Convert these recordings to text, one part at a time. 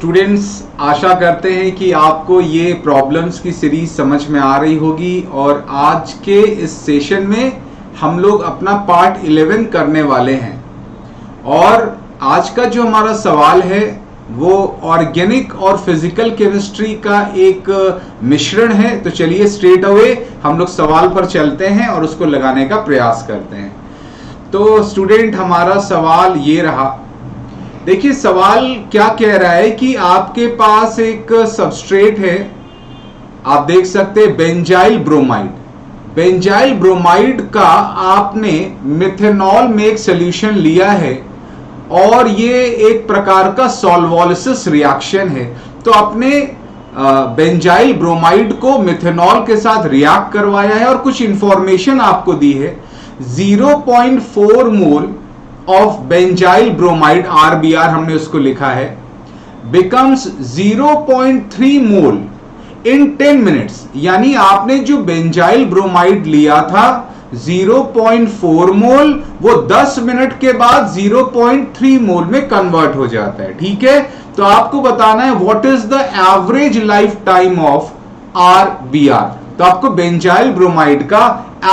Students, आशा करते हैं कि आपको ये प्रॉब्लम्स की सीरीज समझ में आ रही होगी और आज के इस सेशन में हम लोग अपना पार्ट 11 करने वाले हैं। और आज का जो हमारा सवाल है वो ऑर्गेनिक और फिजिकल केमिस्ट्री का एक मिश्रण है। तो चलिए स्ट्रेट अवे हम लोग सवाल पर चलते हैं और उसको लगाने का प्रयास करते हैं। तो स्टूडेंट, हमारा सवाल ये रहा। देखिए, सवाल क्या कह रहा है कि आपके पास एक सबस्ट्रेट है, आप देख सकते हैं बेंजाइल ब्रोमाइड। बेंजाइल ब्रोमाइड का आपने मिथेनॉल में एक सोल्यूशन लिया है और ये एक प्रकार का सॉल्वोलिसिस रिएक्शन है। तो आपने बेंजाइल ब्रोमाइड को मिथेनॉल के साथ रिएक्ट करवाया है और कुछ इंफॉर्मेशन आपको दी है। 0.4 mole of benzyl bromide, RBR हमने उसको लिखा है, बिकम्स 0.3 मोल इन 10 मिनट्स। यानी आपने जो बेंजाइल ब्रोमाइड लिया था 0.4 मोल, वो 10 मिनट के बाद 0.3 मोल में कन्वर्ट हो जाता है। ठीक है, तो आपको बताना है what is the average life time of RBR। तो आपको बेंजाइल ब्रोमाइड का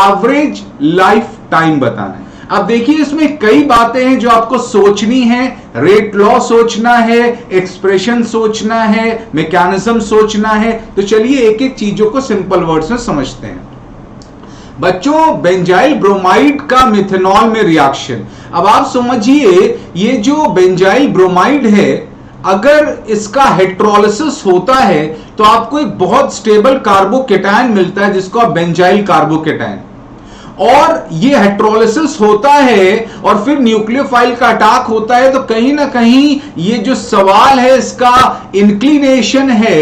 एवरेज लाइफ टाइम बताना है। अब देखिए, इसमें कई बातें हैं जो आपको सोचनी है। रेट लॉ सोचना है, एक्सप्रेशन सोचना है, मैकेनिज्म सोचना है। तो चलिए एक एक चीजों को सिंपल वर्ड्स में समझते हैं। बच्चों, बेंजाइल ब्रोमाइड का मिथेनॉल में रिएक्शन। अब आप समझिए, ये जो बेंजाइल ब्रोमाइड है, अगर इसका हेट्रोलिसिस होता है तो आपको एक बहुत स्टेबल कार्बोकेटायन मिलता है जिसको आप बेंजाइल कार्बोकेटायन, और ये हेट्रोलिसिस होता है और फिर न्यूक्लियोफाइल का अटैक होता है। तो कहीं ना कहीं ये जो सवाल है इसका इंक्लिनेशन है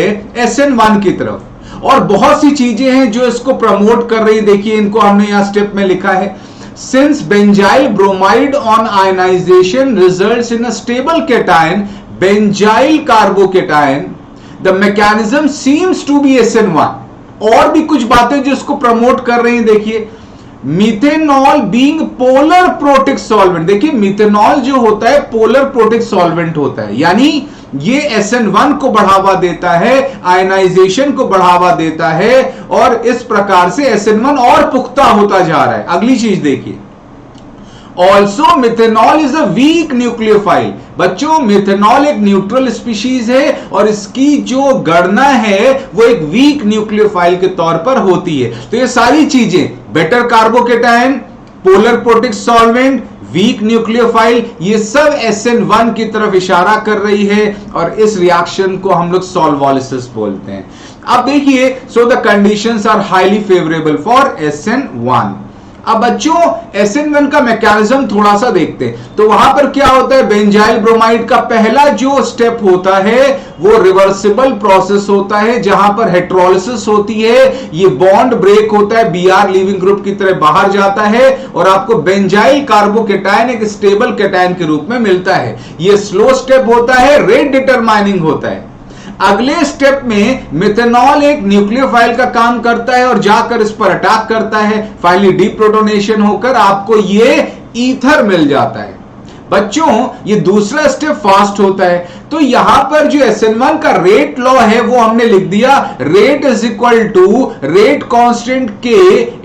SN1 की तरफ, और बहुत सी चीजें हैं जो इसको प्रमोट कर रही है। देखिए, इनको हमने यहां स्टेप में लिखा है। Since benzyl bromide on ionization results in a stable cation benzyl carbocation, the mechanism seems to be SN1। और भी कुछ बातें जो इसको प्रमोट कर रही हैं। देखिए, methanol being polar protic solvent. देखिए, मिथेनॉल जो होता है पोलर प्रोटिक सॉल्वेंट होता है, यानी ये SN1 को बढ़ावा देता है, आयनाइजेशन को बढ़ावा देता है, और इस प्रकार से SN1 और पुख्ता होता जा रहा है। अगली चीज देखिए, also methanol is a weak nucleophile. बच्चों, मिथेनॉल एक न्यूट्रल स्पीशीज है और इसकी जो गणना है वो एक वीक न्यूक्लियोफाइल के तौर पर होती है। तो ये सारी चीजें, better carbocation, polar protic solvent, weak nucleophile, ये सब SN1 की तरफ इशारा कर रही है और इस रिएक्शन को हम लोग सॉल्वोलिसिस बोलते हैं। अब देखिए, so the conditions are highly favourable for SN1। अब बच्चों, SN1 का मैकेनिज्म थोड़ा सा देखते हैं। तो वहां पर क्या होता है, बेंजाइल ब्रोमाइड का पहला जो स्टेप होता है वो रिवर्सिबल प्रोसेस होता है, जहां पर हेट्रोलिसिस होती है, ये बॉन्ड ब्रेक होता है, Br लीविंग ग्रुप की तरह बाहर जाता है और आपको बेंजाइल कार्बोकेटायन एक स्टेबल केटायन के रूप में मिलता है। ये स्लो स्टेप होता है, रेट डिटरमाइनिंग होता है। अगले स्टेप में मिथेनॉल एक न्यूक्लियोफाइल का काम करता है और जाकर इस पर अटैक करता है। फाइनली डीप्रोटोनेशन होकर आपको ये ईथर मिल जाता है। बच्चों, ये दूसरा स्टेप फास्ट होता है। तो यहां पर जो SN1 का रेट लॉ है वो हमने लिख दिया, rate is equal to rate constant K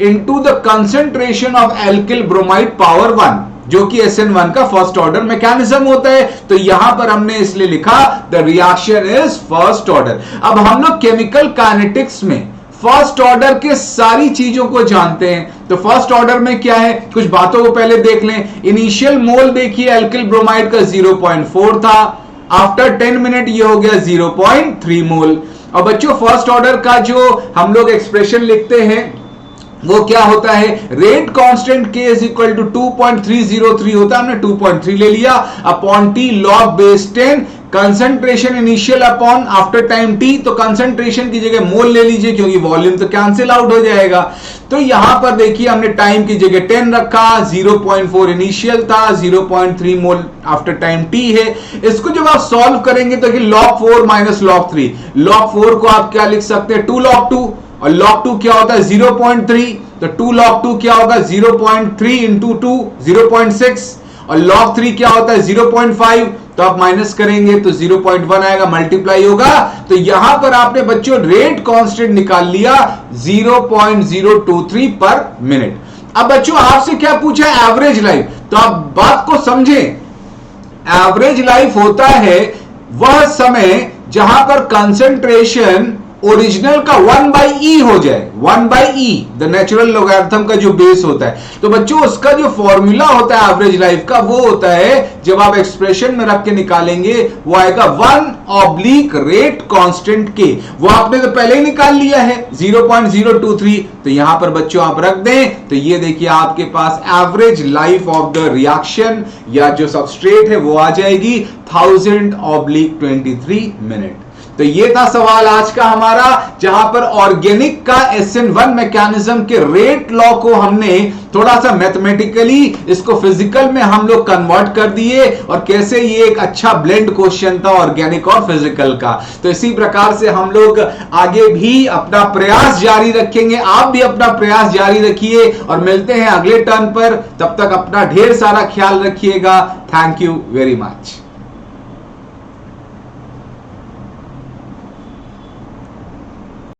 into the concentration of alkyl bromide power 1, जो कि SN1 का फर्स्ट ऑर्डर मैकेनिज्म होता है। तो यहां पर हमने इसलिए लिखा the reaction is first order. अब हम लोग केमिकल काइनेटिक्स में फर्स्ट ऑर्डर के सारी चीजों को जानते हैं। तो फर्स्ट ऑर्डर में क्या है, कुछ बातों को पहले देख लें। इनिशियल मोल देखिए, एल्किल ब्रोमाइड का 0.4 था, आफ्टर 10 मिनट ये हो गया 0.3 मोल। और बच्चों, फर्स्ट ऑर्डर का जो हम लोग एक्सप्रेशन लिखते हैं वो क्या होता है, rate constant K is equal to 2.303 होता है, हमने 2.3 ले लिया, upon T log base 10, concentration initial upon after time T। तो कंसंट्रेशन की जगह मोल ले लीजिए क्योंकि वॉल्यूम तो कैंसिल आउट हो जाएगा। तो यहां पर देखिए, हमने टाइम की जगह 10 रखा, 0.4 इनिशियल था, 0.3 मोल आफ्टर टाइम T है। इसको जब आप सॉल्व करेंगे तो log 4 माइनस log 3, log 4 को आप क्या लिख सकते हैं, 2 log 2, और log 2 क्या होता है 0.3, तो 2 log 2 क्या होगा 0.3 इंटू 2 0.6, और log 3 क्या होता है 0.5, तो आप माइनस करेंगे तो 0.1 आएगा, मल्टीप्लाई होगा तो यहां पर आपने बच्चों रेट कांस्टेंट निकाल लिया 0.023 पर मिनट। अब बच्चों आपसे क्या पूछा है, एवरेज लाइफ, तो आप बात को समझें। एवरेज लाइफ होता है वह समय जहां पर कंसंट्रेशन ओरिजिनल का 1/e हो जाए, 1/e द नेचुरल लॉगरिथम का जो बेस होता है। तो बच्चों उसका जो फॉर्मूला होता है एवरेज लाइफ का, वो होता है जब आप एक्सप्रेशन में रख के निकालेंगे वो आएगा 1/रेट कांस्टेंट के, वो आपने तो पहले ही निकाल लिया है 0.023। तो यहां पर बच्चों आप रख दें तो ये देखिए आपके पास average life of the reaction या जो सबस्ट्रेट है वो आ जाएगी 1000/23 मिनट। तो ये था सवाल आज का हमारा, जहां पर ऑर्गेनिक का SN1 मैकेनिज्म के रेट लॉ को हमने थोड़ा सा मैथमेटिकली इसको फिजिकल में हम लोग कन्वर्ट कर दिए और कैसे ये एक अच्छा ब्लेंड क्वेश्चन था ऑर्गेनिक और फिजिकल का। तो इसी प्रकार से हम लोग आगे भी अपना प्रयास जारी रखेंगे, आप भी अपना प्रयास जारी रखिए और मिलते हैं अगले टर्न पर। तब तक अपना ढेर सारा ख्याल रखिएगा। Thank you very much.